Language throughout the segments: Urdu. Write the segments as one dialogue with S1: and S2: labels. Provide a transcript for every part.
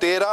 S1: 13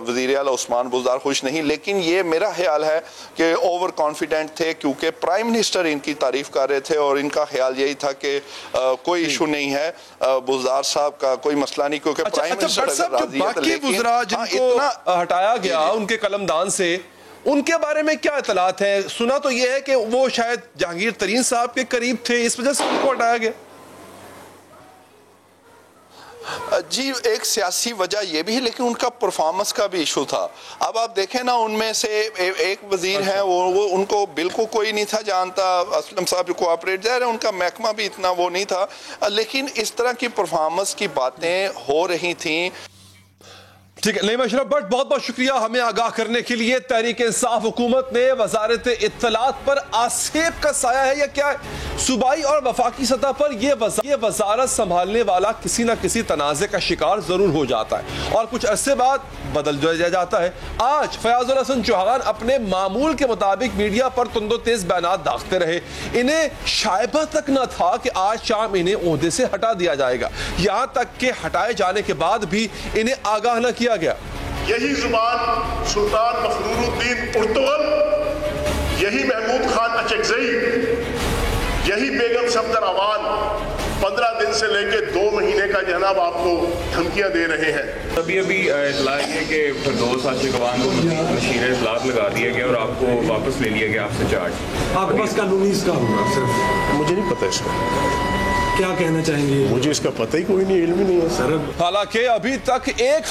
S1: وزیر اعلیٰ عثمان بزدار خوش نہیں، لیکن یہ میرا خیال ہے کہ اوور کانفیڈنٹ تھے، کیونکہ پرائم منسٹر ان کی تعریف کر رہے تھے اور ان کا خیال یہی تھا کہ کوئی ایشو نہیں ہے بزدار صاحب کا، کوئی مسئلہ نہیں، کیونکہ پرائم منسٹر اگر راضی ہے۔
S2: باقی وزراء جن کو ہٹایا گیا ان کے قلمدان سے، ان کے بارے میں کیا اطلاعات ہیں؟ سنا تو یہ ہے کہ وہ شاید جہانگیر ترین صاحب کے قریب تھے، اس وجہ سے ان کو ہٹایا گیا۔
S1: جی ایک سیاسی وجہ یہ بھی ہے، لیکن ان کا پرفارمنس کا بھی ایشو تھا۔ اب آپ دیکھیں نا، ان میں سے ایک وزیر ہیں وہ ان کو بالکل کوئی نہیں تھا جانتا، اسلم صاحب جو کوآپریٹ ظاہر ہے ان کا محکمہ بھی اتنا وہ نہیں تھا، لیکن اس طرح کی پرفارمنس کی باتیں ہو رہی تھیں۔
S2: ٹھیک ہے، نعیم اشرف بٹ بہت بہت شکریہ ہمیں آگاہ کرنے کے لیے۔ تحریک انصاف حکومت نے وزارت اطلاعات پر آسیب کا سایہ ہے یا کیا ہے؟ صوبائی اور وفاقی سطح پر یہ وزارت سنبھالنے والا کسی نہ کسی تنازع کا شکار ضرور ہو جاتا ہے اور کچھ عرصے بعد بدل دیا جاتا ہے۔ آج فیاض الحسن چوہان اپنے معمول کے مطابق میڈیا پر تند و تیز بیانات داغتے رہے، انہیں شائبہ تک نہ تھا کہ آج شام انہیں عہدے سے ہٹا دیا جائے گا، یہاں تک کہ ہٹائے جانے کے بعد بھی انہیں آگاہ نہ کیا گیا۔
S3: یہی زبان سلطان مفرور الدین ارطغرل، یہی محمود خان اچکزئی، یہی بیگم صفدر عوان 15 دن سے لے کے 2 مہینے کا جناب آپ کو دھمکیاں دے رہے ہیں۔
S4: ابھی اطلاع یہ کہ فردوس عاشق عوان کو مشیر اطلاعات لگا دیا گیا اور آپ کو واپس لے لیا گیا آپ سے چارج۔
S5: آپ کے پاس قانونی اس کا ہوگا؟ صرف
S6: مجھے نہیں پتہ اس کا،
S5: کیا کہنا چاہیں گے؟
S6: مجھے اس کا پتہ ہی کوئی نہیں، علم ہی نہیں ہے
S5: سر۔
S2: حالانکہ ابھی تک ایک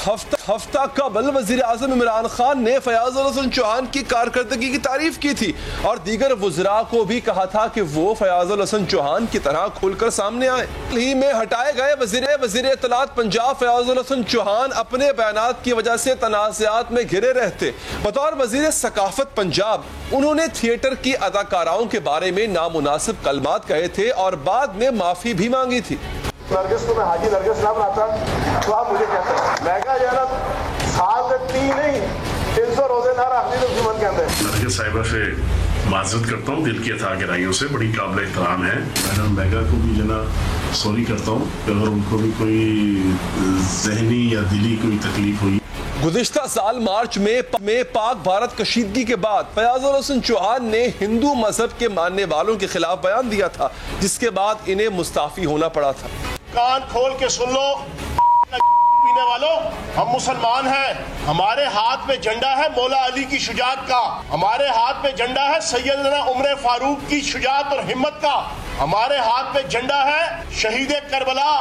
S2: ہفتہ قبل وزیر اعظم عمران خان نے فیاض الحسن چوہان کی کارکردگی کی تعریف کی تھی اور دیگر وزراء کو بھی کہا تھا کہ وہ فیاض الحسن چوہان کی طرح کھل کر سامنے آئے۔ ہی میں ہٹائے گئے وزیر اطلاعات پنجاب فیاض الحسن چوہان اپنے بیانات کی وجہ سے تنازعات میں گھرے رہتے۔ بطور وزیر ثقافت پنجاب انہوں نے تھیٹر کی اداکاراؤں کے بارے میں نامناسب کلمات کہے تھے اور بعد میں معافی بھی مانگی تھی۔
S3: نرگس کو میں حاجی نرگس نہ بناتا تو آپ مجھے کہتے ہیں میں کہا جانا سال سے 3 نہیں 300 روزے نہ رکھنی تو جمن کے اندر۔
S7: نرگس صاحبہ سے معذرت کرتا ہوں دل کی عطا گرائیوں سے، بڑی قابل احترام ہے۔ میڈم میگا کو بھی سوری کرتا ہوں کہ اگر ان کو بھی کوئی ذہنی یا دلی کوئی تکلیف ہوئی۔
S2: گزشتہ سال مارچ میں پاک بھارت کشیدگی کے بعد فیاض الحسن چوہان نے ہندو مذہب کے ماننے والوں کے خلاف بیان دیا تھا، جس کے بعد انہیں مستعفی ہونا پڑا تھا۔
S3: کان کھول کے سن لو پینے والوں، ہم مسلمان ہیں، ہمارے ہاتھ میں جھنڈا ہے مولا علی کی شجاعت کا، ہمارے ہاتھ میں جھنڈا ہے سیدنا عمر فاروق کی شجاعت اور ہمت کا، ہمارے ہاتھ میں جھنڈا ہے شہید کربلا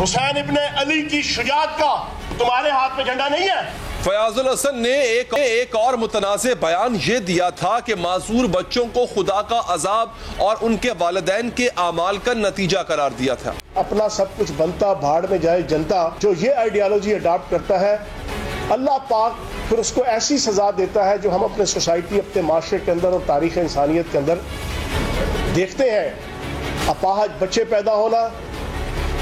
S3: حسین ابن علی کی شجاعت کا، تمہارے ہاتھ میں جھنڈا نہیں ہے۔
S2: فیاض الحسن نے ایک اور متنازع بیان یہ دیا تھا کہ معذور بچوں کو خدا کا عذاب اور ان کے والدین کے اعمال کا نتیجہ قرار دیا تھا۔
S3: اپنا سب کچھ بنتا بھاڑ میں جائے جنتا، جو یہ آئیڈیالوجی اڈاپٹ کرتا ہے اللہ پاک پھر اس کو ایسی سزا دیتا ہے جو ہم اپنے سوسائٹی اپنے معاشرے کے اندر اور تاریخ انسانیت کے اندر دیکھتے ہیں۔ اپاہج بچے پیدا ہونا،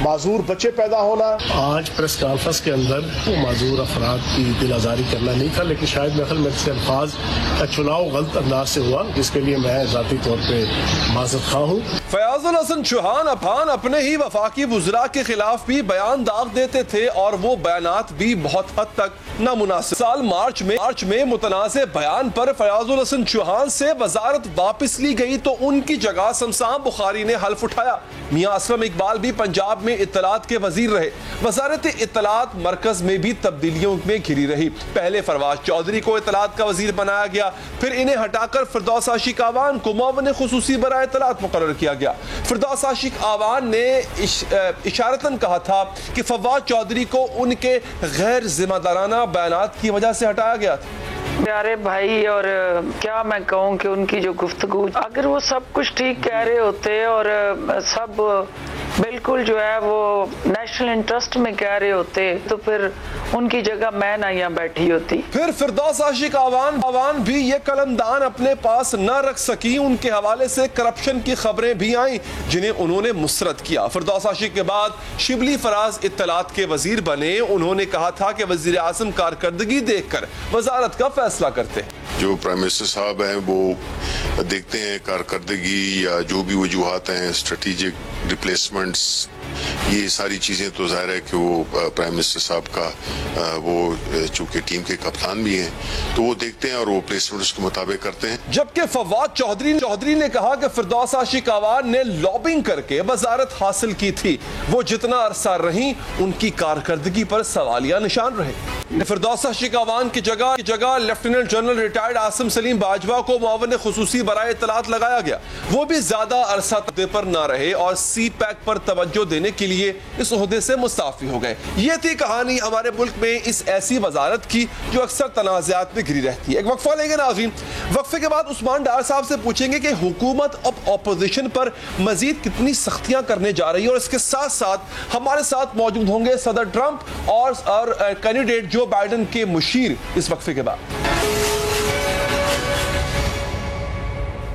S3: معذور بچے پیدا ہونا۔
S7: آج پریس کانفرنس کے اندر معذور افراد کی دل آزاری کرنا نہیں تھا، لیکن شاید میرے سے الفاظ کا چناؤ غلط انداز سے ہوا، جس کے لیے میں ذاتی طور پہ معذرت خواہ ہوں۔
S2: فیاض الحسن چوہان اپنے ہی وفاقی وزراء کے خلاف بھی بیان داغ دیتے تھے اور وہ بیانات بھی بہت حد تک نامناسب۔ سال مارچ میں متنازع بیان پر فیاض الحسن چوہان سے وزارت واپس لی گئی تو ان کی جگہ شمسان بخاری نے حلف اٹھایا۔ میاں اسلم اقبال بھی پنجاب میں اطلاعات کے وزیر رہے۔ وزارت اطلاعات مرکز میں بھی تبدیلیوں میں گھری رہی۔ پہلے فرواد چودھری کو اطلاعات کا وزیر بنایا گیا، پھر انہیں ہٹا کر فردوس عاشق عوان کو معاون خصوصی برائے اطلاعات مقرر کیا گیا۔ فردوس عاشق عوان نے اشارتاً کہا تھا کہ فواد چودھری کو ان کے غیر ذمہ دارانہ بیانات کی وجہ سے ہٹایا گیا تھا۔
S8: پیارے بھائی، اور کیا میں کہوں کہ ان کی جو گفتگو، اگر وہ سب کچھ ٹھیک کہہ رہے ہوتے اور سب بالکل جو ہے وہ نیشنل انٹرسٹ میں کہہ رہے ہوتے تو پھر ان کی جگہ میں نہ یہاں بیٹھی ہوتی۔
S2: پھر فردوس عاشق عوان بھی یہ قلمدان اپنے پاس نہ رکھ سکی، ان کے حوالے سے کرپشن کی خبریں بھی آئیں جنہیں انہوں نے مسترد کیا۔ فردوس عاشق کے بعد شبلی فراز اطلاعات کے وزیر بنے۔ انہوں نے کہا تھا کہ وزیر اعظم کارکردگی دیکھ کر وزارت کا فیصلہ کرتے ہیں۔
S9: جو پرائم منسٹر صاحب ہیں وہ دیکھتے ہیں کارکردگی یا جو بھی وجوہات ہیں، اسٹریٹجک ریپلیسمنٹس یہ ساری چیزیں تو ظاہر ہے کہ وہ پرائم منسٹر صاحب کا وہ چونکہ ٹیم کے کپتان بھی ہیں تو وہ دیکھتے ہیں اور وہ پلیسمنٹ اس کے مطابق کرتے ہیں.
S2: جبکہ فواد چودھری نے کہا کہ فردوس عاشق آوان نے لابنگ کر کے وزارت حاصل کی تھی. وہ جتنا عرصہ رہیں ان کی کارکردگی پر سوالیہ نشان رہے. فردوس عاشق آوان کی جگہ lieutenant general retired Asim Saleem Bajwa کو معاون خصوصی برائے اطلاعات لگایا گیا. وہ بھی زیادہ عرصہ عہدے پر نہ رہے اور سی پیک پر توجہ دینے کے لیے اس عہدے سے مستعفی ہو گئے. یہ تھی کہانی ہمارے ملک میں اس ایسی وزارت کی جو اکثر تنازعات میں گھری رہتی ہے. ایک وقفہ لیں گے ناظرین. وقفے کے بعد عثمان ڈار صاحب سے پوچھیں گے کہ حکومت اب اپوزیشن پر مزید کتنی سختیاں کرنے جا رہی ہے اور اس کے ساتھ ساتھ ہمارے ساتھ موجود ہوں گے صدر ٹرمپ اور کینڈیڈیٹ جو بائیڈن کے مشیر اس وقفے کے بعد.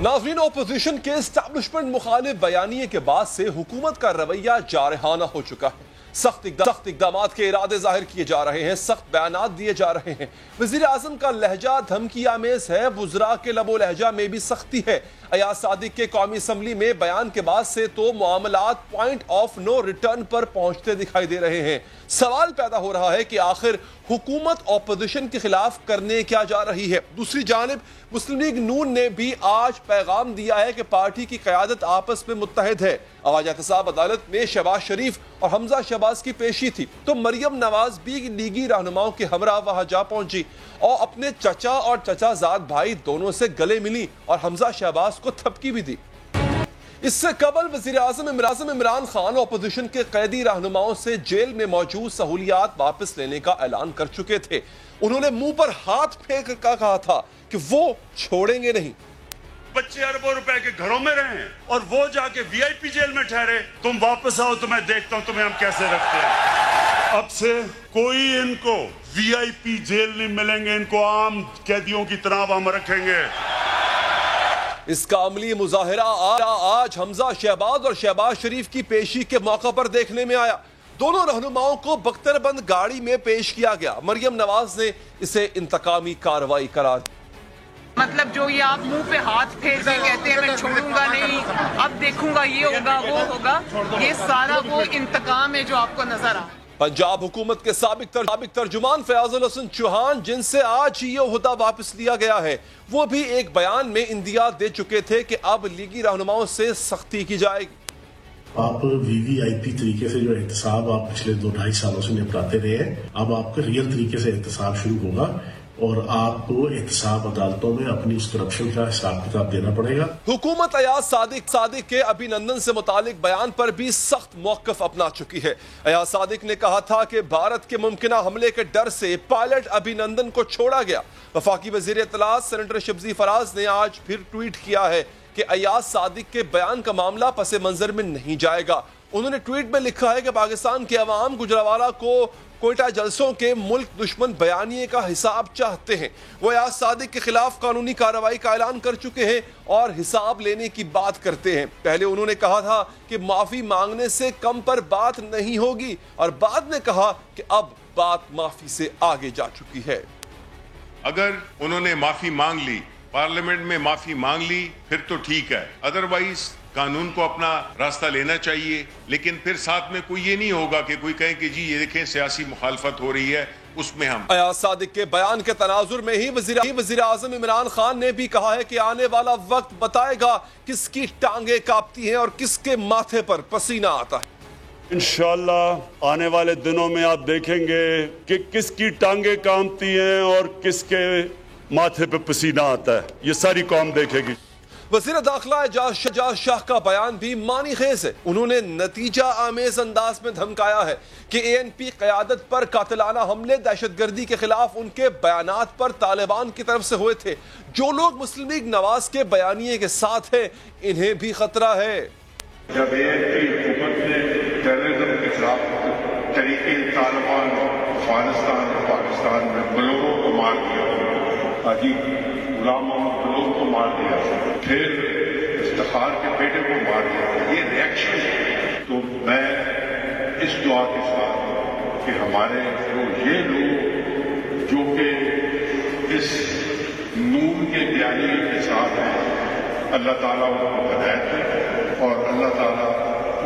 S2: ناظرین اپوزیشن کے اسٹیبلشمنٹ مخالف بیانیے کے بعد سے حکومت کا رویہ جارحانہ ہو چکا ہے. سخت اقدامات کے ارادے ظاہر کیے جا رہے ہیں, سخت بیانات دیے جا رہے ہیں. وزیر اعظم کا لہجہ دھمکی آمیز ہے, وزراء کے لب و لہجہ میں بھی سختی ہے. ایاز صادق کے قومی اسمبلی میں بیان کے بعد سے تو معاملات پوائنٹ آف نو ریٹرن پر پہنچتے دکھائی دے رہے ہیں. سوال پیدا ہو رہا ہے کہ آخر حکومت اپوزیشن کے خلاف کرنے کیا جا رہی ہے. دوسری جانب مسلم لیگ نون نے بھی آج پیغام دیا ہے کہ پارٹی کی قیادت آپس میں متحد ہے. آج احتساب عدالت میں شہباز شریف اور حمزہ شہباز کی پیشی تھی تو مریم نواز بھی لیگی رہنماؤں کے ہمراہ وہاں جا پہنچی اور اپنے چچا اور چچا زاد بھائی دونوں سے گلے ملی اور حمزہ شہباز کو تھپکی بھی دی. اس سے قبل وزیر اعظم عمران خان اپوزیشن کے قیدی رہنماؤں سے جیل میں موجود سہولیات واپس لینے کا اعلان کر چکے تھے. انہوں نے منہ پر ہاتھ پھینک کر کہا تھا کہ وہ چھوڑیں گے نہیں.
S10: بچے اربوں روپے کے گھروں میں رہیں اور وہ جا کے وی آئی پی جیل میں ٹھہرے. تم واپس آؤ تو میں دیکھتا ہوں تمہیں ہم کیسے رکھتے ہیں. اب سے کوئی ان کو وی آئی پی جیل نہیں ملیں گے, ان کو عام قیدیوں کی طرح ہم رکھیں گے.
S2: اس کا عملی مظاہرہ آج حمزہ شہباز اور شہباز شریف کی پیشی کے موقع پر دیکھنے میں آیا. دونوں رہنماؤں کو بختر بند گاڑی میں پیش کیا گیا. مریم نواز نے اسے انتقامی کارروائی قرار دی.
S11: مطلب جو یہ آپ منہ پہ ہاتھ پھیر کے کہتے ہیں میں چھوڑوں گا نہیں, اب دیکھوں گا یہ ہوگا وہ ہوگا, یہ سارا وہ انتقام ہے جو آپ کو نظر آ.
S2: پنجاب حکومت کے سابق ترجمان فیاض الحسن چوہان جن سے آج یہ عہدہ واپس لیا گیا ہے وہ بھی ایک بیان میں اندیا دے چکے تھے کہ اب لیگی رہنماؤں سے سختی کی جائے گی.
S7: آپ وی آئی پی طریقے سے جو احتساب آپ پچھلے 2-2.5 سالوں سے نپٹاتے رہے ہیں, اب آپ کا ریئل طریقے سے احتساب شروع ہوگا اور آپ کو احتساب عدالتوں میں اپنی اس کرپشن کا حساب کتاب دینا پڑے گا.
S2: حکومت ایاز صادق کے ابھی نندن سے متعلق بیان پر بھی سخت موقف اپنا چکی ہے. ایاز صادق نے کہا تھا کہ بھارت کے ممکنہ حملے کے ڈر سے پائلٹ ابھی نندن کو چھوڑا گیا. وفاقی وزیر اطلاعات سینیٹر شبزی فراز نے آج پھر ٹویٹ کیا ہے کہ ایاز صادق کے بیان کا معاملہ پس منظر میں نہیں جائے گا. انہوں نے ٹویٹ میں لکھا ہے کہ پاکستان کے عوام گجرانوالہ کو کوئٹہ جلسوں کے ملک دشمن بیانیے کا حساب چاہتے ہیں. وہ ایاز صادق کے خلاف قانونی کارروائی کا اعلان کر چکے ہیں اور حساب لینے کی بات کرتے ہیں. پہلے انہوں نے کہا تھا کہ معافی مانگنے سے کم پر بات نہیں ہوگی اور بعد میں کہا کہ اب بات معافی سے آگے جا چکی ہے.
S12: اگر انہوں نے معافی مانگ لی, پارلیمنٹ میں معافی مانگ لی, پھر تو ٹھیک ہے, ادروائز قانون کو اپنا راستہ لینا چاہیے. لیکن پھر ساتھ میں کوئی یہ نہیں ہوگا کہ کوئی کہے کہ جی یہ دیکھیں سیاسی مخالفت ہو رہی ہے, اس میں ہم.
S2: ایاز صادق کے بیان کے تناظر میں ہی وزیر اعظم عمران خان نے بھی کہا ہے کہ آنے والا وقت بتائے گا کس کی ٹانگیں کاپتی ہیں اور کس کے ماتھے پر پسینہ آتا ہے.
S10: انشاءاللہ آنے والے دنوں میں آپ دیکھیں گے کہ کس کی ٹانگیں کانپتی ہیں اور کس کے ماتھے پہ پسینہ آتا ہے. یہ ساری قوم دیکھے گی.
S2: وزیر داخلہ اعجاز شاہ کا بیان بھی معنی خیز ہے. انہوں نے نتیجہ آمیز انداز میں دھمکایا ہے کہ اے این پی قیادت پر قاتلانہ حملے دہشت گردی کے خلاف ان کے بیانات پر طالبان کی طرف سے ہوئے تھے. جو لوگ مسلم لیگ نواز کے بیانیے کے ساتھ ہیں انہیں بھی خطرہ ہے.
S13: جب اے این پی حکومت نے ٹیررزم کے خلاف طریقے طالبان افغانستان اور پاکستان میں بلوگوں کو مار دیا, حاجی غلام محمد بلوگ کو مار دیا, پھر افتخار کے بیٹے کو مار دیا, یہ ریئیکشن ہے. تو میں اس دعا کے ساتھ کہ ہمارے یہ لوگ جو کہ اس نون کے بیانیے کے ساتھ ہیں, اللہ تعالیٰ ان کو ہدایت دے اور اللہ تعالیٰ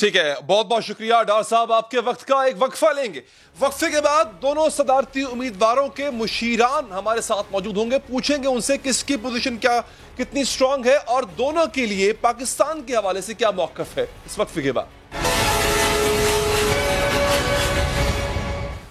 S2: ٹھیک ہے، بہت بہت شکریہ ڈار صاحب، آپ کے وقت کا ایک وقفہ لیں گے. وقفے کے بعد دونوں صدارتی امیدواروں کے مشیران ہمارے ساتھ موجود ہوں گے. پوچھیں گے ان سے کس کی پوزیشن کتنی سٹرونگ ہے اور دونوں کے لیے پاکستان کے حوالے سے کیا موقف ہے اس وقفے کے بعد.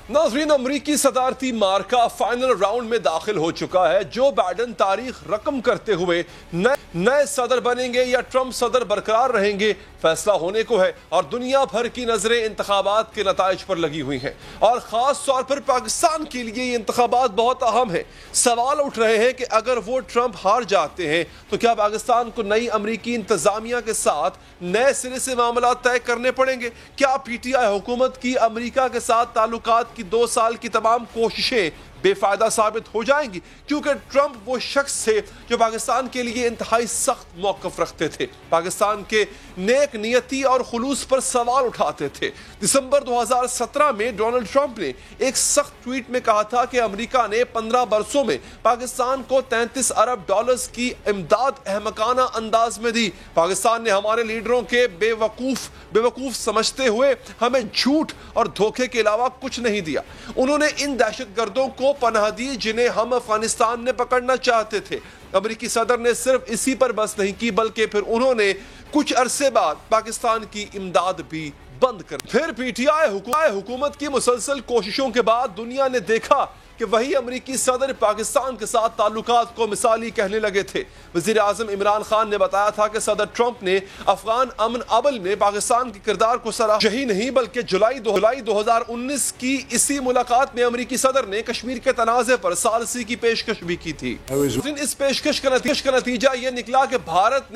S2: ناظرین، امریکی صدارتی مارکا فائنل راؤنڈ میں داخل ہو چکا ہے. جو بائیڈن تاریخ رقم کرتے ہوئے نئے صدر بنیں گے یا ٹرمپ صدر برقرار رہیں گے، فیصلہ ہونے کو ہے اور دنیا بھر کی نظریں انتخابات کے نتائج پر لگی ہوئی ہیں اور خاص طور پر پاکستان کے لیے یہ انتخابات بہت اہم ہیں. سوال اٹھ رہے ہیں کہ اگر وہ ٹرمپ ہار جاتے ہیں تو کیا پاکستان کو نئی امریکی انتظامیہ کے ساتھ نئے سرے سے معاملات طے کرنے پڑیں گے؟ کیا پی ٹی آئی حکومت کی امریکہ کے ساتھ تعلقات کی 2 سال کی تمام کوششیں بے فائدہ ثابت ہو جائیں گی؟ کیونکہ ٹرمپ وہ شخص تھے جو پاکستان کے لیے انتہائی سخت موقف رکھتے تھے، پاکستان کے نیک نیتی اور خلوص پر سوال اٹھاتے تھے. دسمبر 2017 میں ڈونلڈ ٹرمپ نے ایک سخت ٹویٹ میں کہا تھا کہ امریکہ نے 15 برسوں میں پاکستان کو $33 ارب کی امداد احمقانہ انداز میں دی. پاکستان نے ہمارے لیڈروں کے بے وقوف سمجھتے ہوئے ہمیں جھوٹ اور دھوکے کے علاوہ کچھ نہیں دیا. انہوں نے ان دہشت گردوں کو پناہ دی جنہیں ہم افغانستان نے پکڑنا چاہتے تھے. امریکی صدر نے صرف اسی پر بس نہیں کی بلکہ پھر انہوں نے کچھ عرصے بعد پاکستان کی امداد بھی بند کر دی. پھر پی ٹی آئی حکومت کی مسلسل کوششوں کے بعد دنیا نے دیکھا کہ وہی امریکی صدر پاکستان کے ساتھ تعلقات کو مثالی کہنے لگے تھے. وزیر اعظم عمران خان نے بتایا تھا کہ صدر ٹرمپ نے افغان امن عمل میں پاکستان کے کردار کو سراہا. یہی نہیں بلکہ جولائی 2019 کی اسی ملاقات میں امریکی صدر نے کشمیر کے تنازع پر ثالثی کی پیشکش بھی کی تھی. اس پیشکش کا نتیجہ یہ نکلا کہ بھارت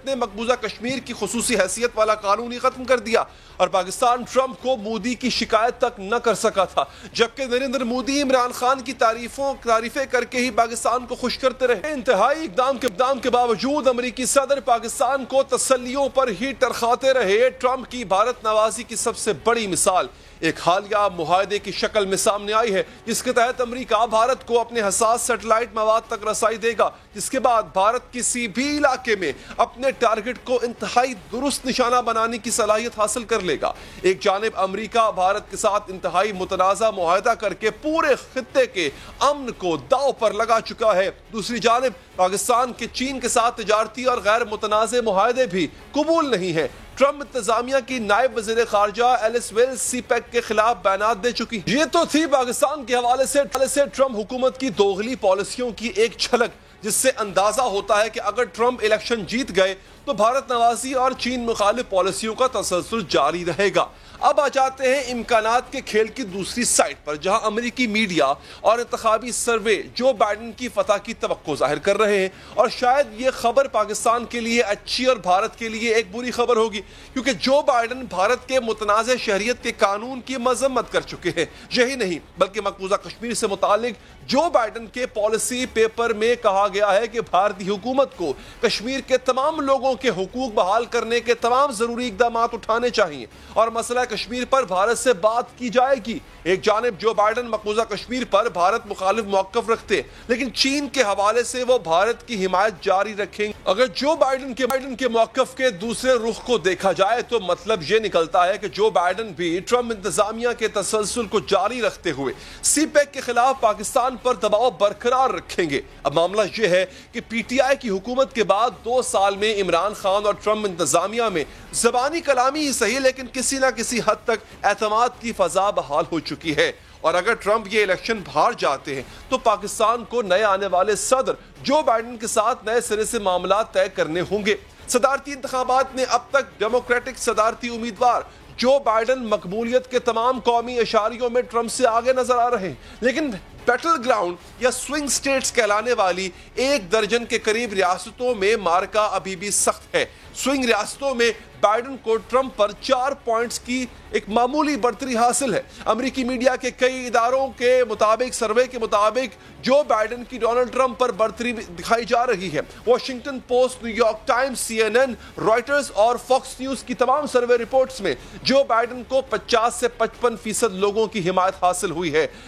S2: نے مقبوضہ کشمیر کی خصوصی حیثیت والا قانون ہی ختم کر دیا اور پاکستان ٹرمپ کو مودی کی شکایت تک نہ کر سکا تھا، جبکہ نریندر مودی عمران خان کی تعریفیں کر کے ہی پاکستان کو خوش کرتے رہے. انتہائی اقدام کے باوجود امریکی صدر پاکستان کو تسلیوں پر ہی ٹرخاتے رہے. ٹرمپ کی بھارت نوازی کی سب سے بڑی مثال ایک حالیہ معاہدے کی شکل میں سامنے آئی ہے جس کے تحت امریکہ بھارت کو اپنے حساس سیٹلائٹ مواد تک رسائی دے گا، جس کے بعد بھارت کسی بھی علاقے میں اپنے ٹارگٹ کو انتہائی درست نشانہ بنانے کی صلاحیت حاصل کر لے گا. ایک جانب امریکہ بھارت کے ساتھ انتہائی متنازع معاہدہ کر کے پورے خطے کے امن کو داؤ پر لگا چکا ہے، دوسری جانب پاکستان کے چین کے ساتھ تجارتی اور غیر متنازع معاہدے بھی قبول نہیں ہیں. ٹرمپ انتظامیہ کی نائب وزیر خارجہ ایلس ویلز سی پیک کے خلاف بیانات دے چکی. یہ تو تھی پاکستان کے حوالے سے ٹرمپ حکومت کی دوغلی پالیسیوں کی ایک جھلک، جس سے اندازہ ہوتا ہے کہ اگر ٹرمپ الیکشن جیت گئے تو بھارت نوازی اور چین مخالف پالیسیوں کا تسلسل جاری رہے گا. اب آ جاتے ہیں امکانات کے کھیل کی دوسری سائٹ پر، جہاں امریکی میڈیا اور انتخابی سروے جو بائیڈن کی فتح کی توقع ظاہر کر رہے ہیں، اور شاید یہ خبر پاکستان کے لیے اچھی اور بھارت کے لیے ایک بری خبر ہوگی، کیونکہ جو بائیڈن بھارت کے متنازع شہریت کے قانون کی مذمت کر چکے ہیں. یہی نہیں بلکہ مقبوضہ کشمیر سے متعلق جو بائیڈن کے پالیسی پیپر میں کہا گیا ہے کہ بھارتی حکومت کو کشمیر کے تمام لوگوں کے حقوق بحال کرنے کے تمام ضروری اقدامات اٹھانے چاہیے اور مسئلہ کشمیر پر بھارت سے بات کی جائے گی. ایک جانب جو بائیڈن مقبوضہ کشمیر پر بھارت مخالف موقف رکھتے لیکن چین کے حوالے سے وہ بھارت کی حمایت جاری رکھیں گے. اگر جو بائیڈن کے موقف کے دوسرے رخ کو دیکھا جائے تو مطلب یہ نکلتا ہے کہ جو بائیڈن بھی ٹرمپ انتظامیہ کے تسلسل کو جاری رکھتے ہوئے سی پیک کے خلاف پاکستان پر دباؤ برقرار رکھیں گے. اب معاملہ یہ ہے کہ پی ٹی آئی کی حکومت کے بعد 2 سال میں عمران خان اور ٹرمپ انتظامیہ میں زبانی کلامی ہی صحیح لیکن کسی نہ کسی حد تک اعتماد کی فضا بحال ہو چکی ہے. اور اگر ٹرمپ یہ الیکشن ہار جاتے ہیں تو پاکستان کو نئے آنے والے صدر جو بائیڈن کے ساتھ نئے سرے سے معاملات طے کرنے ہوں گے. صدارتی انتخابات میں اب تک ڈیموکریٹک صدارتی امیدوار جو بائیڈن مقبولیت کے تمام قومی اشاریوں میں ٹرمپ سے آگے نظر آ رہے ہیں، لیکن بیٹل گراؤنڈ یا سوئنگ سٹیٹس کہلانے والی 1 درجن کے قریب ریاستوں میں مارکا ابھی بھی سخت ہے. سوئنگ ریاستوں میں بائیڈن کو ٹرمپ پر 4 پوائنٹس کی ایک معمولی بڑھتری حاصل ہے. امریکی میڈیا کے کئی اداروں کے مطابق سروے کے مطابق جو بائیڈن کی ڈونلڈ ٹرمپ پر بڑھتری دکھائی جا رہی ہے. Washington post, new York Times, CNN، writers اور فاکس نیوز کی تمام سروے رپورٹس میں جو بائیڈن کو 50 سے 55% لوگوں کی حمایت حاصل ہوئی ہے،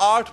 S2: 8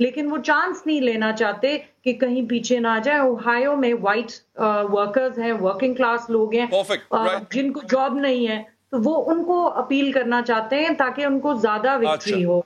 S14: لیکن وہ چانس نہیں لینا چاہتے کہ کہیں پیچھے نہ جائے. اوہایو میں وائٹ ورکرز ہیں, ورکنگ کلاس لوگ ہیں, جن کو جاب نہیں ہے, تو وہ ان کو اپیل کرنا چاہتے ہیں تاکہ ان کو زیادہ وکٹری ہو.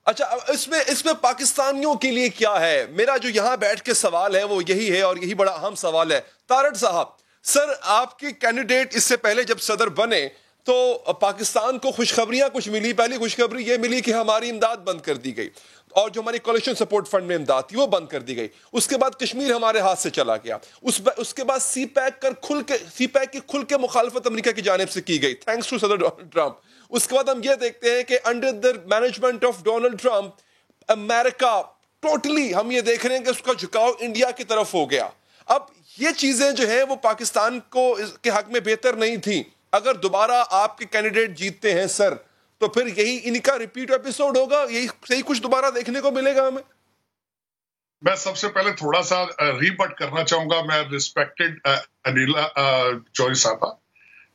S2: اچھا, اس میں پاکستانیوں کے لیے کیا ہے؟ میرا جو یہاں بیٹھ کے سوال ہے وہ یہی ہے, اور یہی بڑا اہم سوال ہے. تارڑ صاحب, سر آپ کے کینڈیڈیٹ اس سے پہلے جب صدر بنے تو پاکستان کو خوشخبریاں کچھ ملی. پہلی خوشخبری یہ ملی کہ ہماری امداد بند کر دی گئی, اور جو ہماری کولیشن سپورٹ فنڈ میں امداد تھی وہ بند کر دی گئی. اس کے بعد کشمیر ہمارے ہاتھ سے چلا گیا. اس کے بعد سی پیک کی کھل کے مخالفت امریکہ کی جانب سے کی گئی, تھینکس ٹو صدر ڈونلڈ ٹرمپ. اس کے بعد ہم یہ دیکھتے ہیں کہ under the management of Donald Trump America totally, ہم یہ دیکھ رہے ہیں کہ اس کا جھکاؤ انڈیا کی طرف ہو گیا. اب یہ چیزیں جو ہیں وہ پاکستان کو کے حق میں بہتر نہیں تھیں. اگر دوبارہ آپ کے کینڈیڈیٹ جیتتے ہیں سر, تو پھر یہی ان کا ریپیٹ ایپیسوڈ ہوگا, یہی کچھ دوبارہ دیکھنے کو ملے گا ہمیں.
S15: میں سب سے پہلے تھوڑا سا ریبٹ کرنا چاہوں گا, میں ریسپیکٹڈ انیلا جوہری صاحبہ,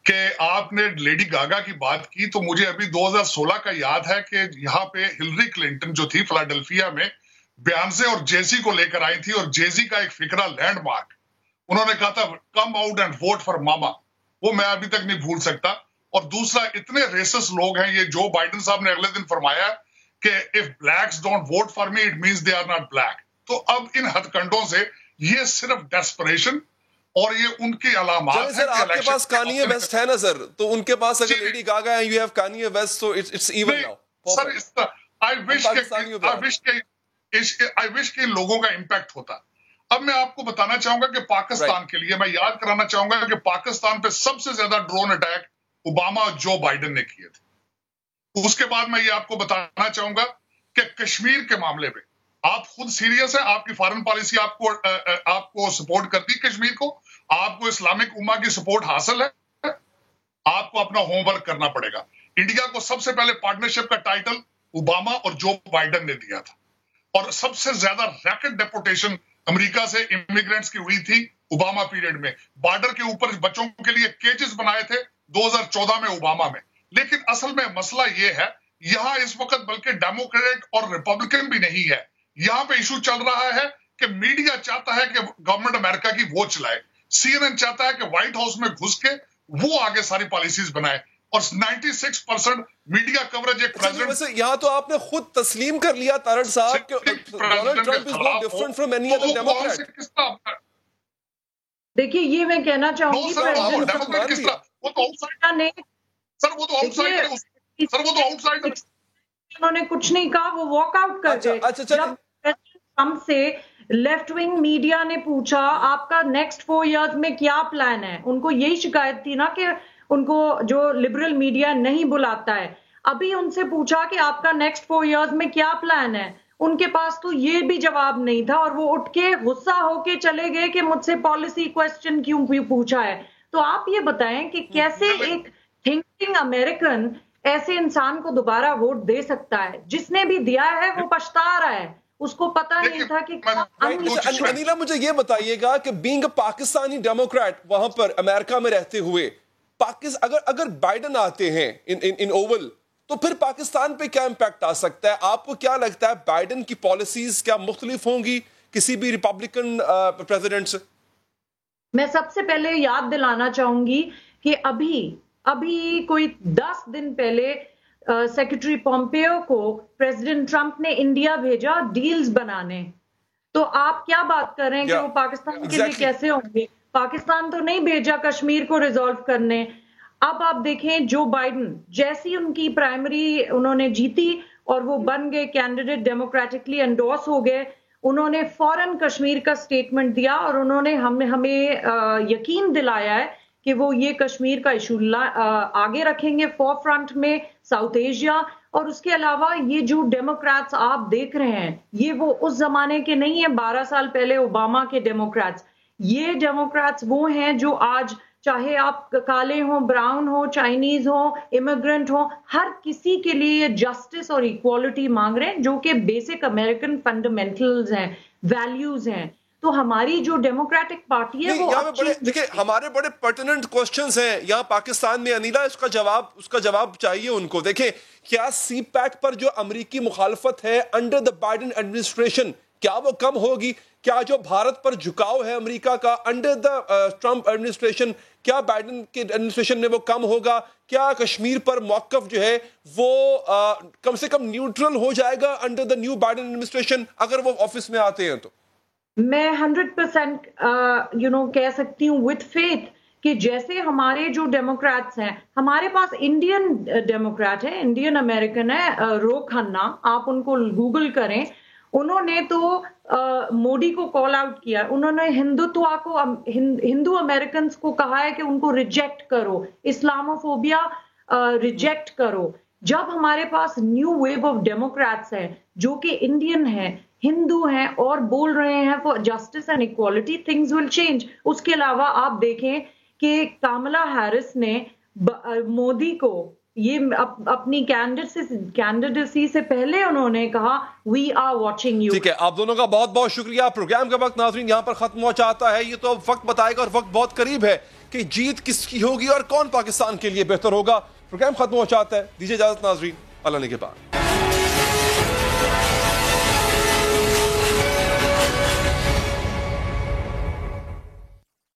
S15: کہ آپ نے لیڈی گاگا کی بات کی, تو مجھے ابھی 2016 کا یاد ہے کہ یہاں پہ ہلری کلنٹن جو تھی فلاڈیلفیا میں بیانسے اور جیسی کو لے کر آئی تھی, اور جیسی کا ایک فکرہ لینڈ مارک, انہوں نے کہا تھا come out and vote for mama, وہ میں ابھی تک نہیں بھول سکتا. اور دوسرا, اتنے ریسس لوگ ہیں, یہ جو بائیڈن صاحب نے اگلے دن فرمایا کہ if blacks don't vote for me it means they are not black. تو اب ان ہتھ کنڈوں سے یہ صرف ڈیسپریشن اور یہ ان کی علامات
S2: سر, آپ کے پاس کانیے ویسٹ ہے نا سر, تو ان کے پاس اگر لیڈی گاگا ہے, you have Kanye West, so it's even now.
S15: Sir, I wish کہ لوگوں کا امپیکٹ ہوتا. اب میں آپ کو بتانا چاہوں گا کہ پاکستان کے لیے میں یاد کرانا چاہوں گا کہ پاکستان پہ سب سے زیادہ ڈرون اٹیک اوباما اور جو بائیڈن نے کیے تھے. اس کے بعد میں یہ آپ کو بتانا چاہوں گا کہ کشمیر کے معاملے میں آپ خود سیریس ہیں, آپ کی فارن پالیسی آپ کو سپورٹ کرتی کشمیر کو, آپ کو اسلامک امہ کی سپورٹ حاصل ہے, آپ کو اپنا ہوم ورک کرنا پڑے گا. انڈیا کو سب سے پہلے پارٹنرشپ کا ٹائٹل اوباما اور جو بائیڈن نے دیا تھا, اور سب سے زیادہ ریپڈ ڈیپورٹیشن امریکہ سے امیگرینٹس کی ہوئی تھی اوباما پیریڈ میں. بارڈر کے اوپر بچوں کے لیے کیجز بنائے تھے 2014 میں اوباما میں. لیکن اصل میں مسئلہ یہ ہے یہاں اس وقت بلکہ ڈیموکریٹ اور ریپبلکن بھی نہیں ہے, یہاں پہ ایشو چل رہا ہے کہ میڈیا چاہتا ہے کہ گورنمنٹ امریکہ کی وہ چلائے, CNN چاہتا ہے کہ وائٹ ہاؤس میں گھس کے وہ آگے ساری پالیسیز بنائے, اور 96% میڈیا کوریج ایک
S2: پریزیڈنٹ. یہاں تو آپ نے خود تسلیم کر لیا تارڑ صاحب کہ Donald Trump is no different from any other Democrat.
S14: دیکھیے یہ میں کہنا چاہوں گی, انہوں نے کچھ نہیں کہا, وہ واک آؤٹ کر گئے. جب ٹرمپ سے لیفٹ ونگ میڈیا نے پوچھا آپ کا نیکسٹ 4 ایئرز میں کیا پلان ہے, ان کو یہی شکایت تھی نا کہ ان کو جو لبرل میڈیا نہیں بلاتا ہے. ابھی ان سے پوچھا کہ آپ کا نیکسٹ 4 ایئرز میں کیا پلان ہے, ان کے پاس تو یہ بھی جواب نہیں تھا, اور وہ اٹھ کے غصہ ہو کے چلے گئے کہ مجھ سے پالیسی کوسچن کیوں پوچھا ہے. تو آپ یہ بتائیں کہ کیسے ایک تھنکنگ امریکن ایسے انسان کو دوبارہ ووٹ دے سکتا ہے, جس نے بھی دیا ہے وہ پچھتا رہا ہے, اس کو پتا نہیں تھا کہ.
S2: انیلا مجھے یہ بتائیے گا کہ بینگ پاکستانی ڈیموکریٹ وہاں پر امریکہ میں رہتے ہوئے, اگر بائیڈن آتے ہیں ان اوول, تو پھر پاکستان پہ کیا امپیکٹ آ سکتا ہے؟ آپ کو کیا لگتا ہے بائیڈن کی پالیسیز کیا مختلف ہوں گی کسی بھی ریپبلکن پریزیڈنٹ سے؟
S14: میں سب سے پہلے یاد دلانا چاہوں گی کہ ابھی کوئی 10 دن پہلے سیکرٹری پومپیو کو پریزیڈنٹ ٹرمپ نے انڈیا بھیجا ڈیلز بنانے. تو آپ کیا بات کر رہے ہیں کہ وہ پاکستان کے لیے کیسے ہوں گے؟ پاکستان تو نہیں بھیجا کشمیر کو ریزالو کرنے. اب آپ دیکھیں جو بائیڈن جیسی ان کی پرائمری انہوں نے جیتی اور وہ بن گئے کینڈیڈیٹ, ڈیموکریٹکلی انڈورس ہو گئے, انہوں نے فوراً کشمیر کا سٹیٹمنٹ دیا, اور انہوں نے ہمیں یقین دلایا ہے کہ وہ یہ کشمیر کا ایشو آگے رکھیں گے فور فرنٹ میں, ساؤتھ ایشیا. اور اس کے علاوہ یہ جو ڈیموکریٹس آپ دیکھ رہے ہیں یہ وہ اس زمانے کے نہیں ہیں 12 سال پہلے اوباما کے ڈیموکریٹس. یہ ڈیموکریٹس وہ ہیں جو آج چاہے آپ کالے ہوں, براؤن ہوں, چائنیز ہوں, امیگرنٹ ہوں, ہر کسی کے لیے جسٹس اور ایکوالٹی مانگ رہے ہیں, جو کہ بیسک امریکن فنڈامنٹلز ہیں, ویلیوز ہیں. تو ہماری جو ڈیموکریٹک پارٹی ہے وہ
S2: دیکھیں ہمارے بڑے پرٹیننٹ کوسچنز ہیں یہاں پاکستان میں. انیلا اس کا جواب چاہیے ان کو. دیکھیں کیا سی پیک پر جو امریکی مخالفت ہے انڈر دا بائیڈن ایڈمنسٹریشن کیا وہ کم ہوگی؟ کیا جو بھارت پر جھکاؤ ہے امریکہ کا انڈر دا ٹرمپ ایڈمنسٹریشن کیا بائیڈن کے ایڈمنسٹریشن میں وہ کم ہوگا؟ کیا کشمیر پر موقف جو ہے وہ کم سے کم نیوٹرل ہو جائے گا under the new Biden administration اگر وہ آفس میں آتے ہیں تو؟
S14: میں 100% کہہ سکتی ہوں وتھ فیتھ کہ جیسے ہمارے جو ڈیموکریٹس ہیں, ہمارے پاس انڈین ڈیموکریٹ ہے, انڈین امریکن ہے, رو کھنہ, آپ ان کو گوگل کریں, انہوں نے تو مودی کو کال آؤٹ کیا, انہوں نے ہندوتوا کو, ہندو امریکنز کو کہا ہے کہ ان کو ریجیکٹ کرو, اسلاموفوبیا ریجیکٹ کرو. جب ہمارے پاس نیو ویو آف ڈیموکریٹس ہے جو کہ انڈین ہیں, ہندو ہیں اور بول رہے ہیں for justice and equality, things will change. اس کے علاوہ آپ دیکھیں کہ کاملا ہیرس نے مودی کو یہ اپنی کینڈیڈیسی سے پہلے انہوں نے کہا وی آر واچنگ یو.
S2: ٹھیک ہے, آپ دونوں کا بہت بہت شکریہ. پروگرام کا وقت ناظرین یہاں پر ختم ہو چاہتا ہے. یہ تو اب وقت بتائے گا اور وقت بہت قریب ہے کہ جیت کس کی ہوگی اور کون پاکستان کے لیے بہتر ہوگا. پروگرام ختم ہو چاہتا ہے. دیجیے اجازت ناظرین, اللہ نے کے بعد.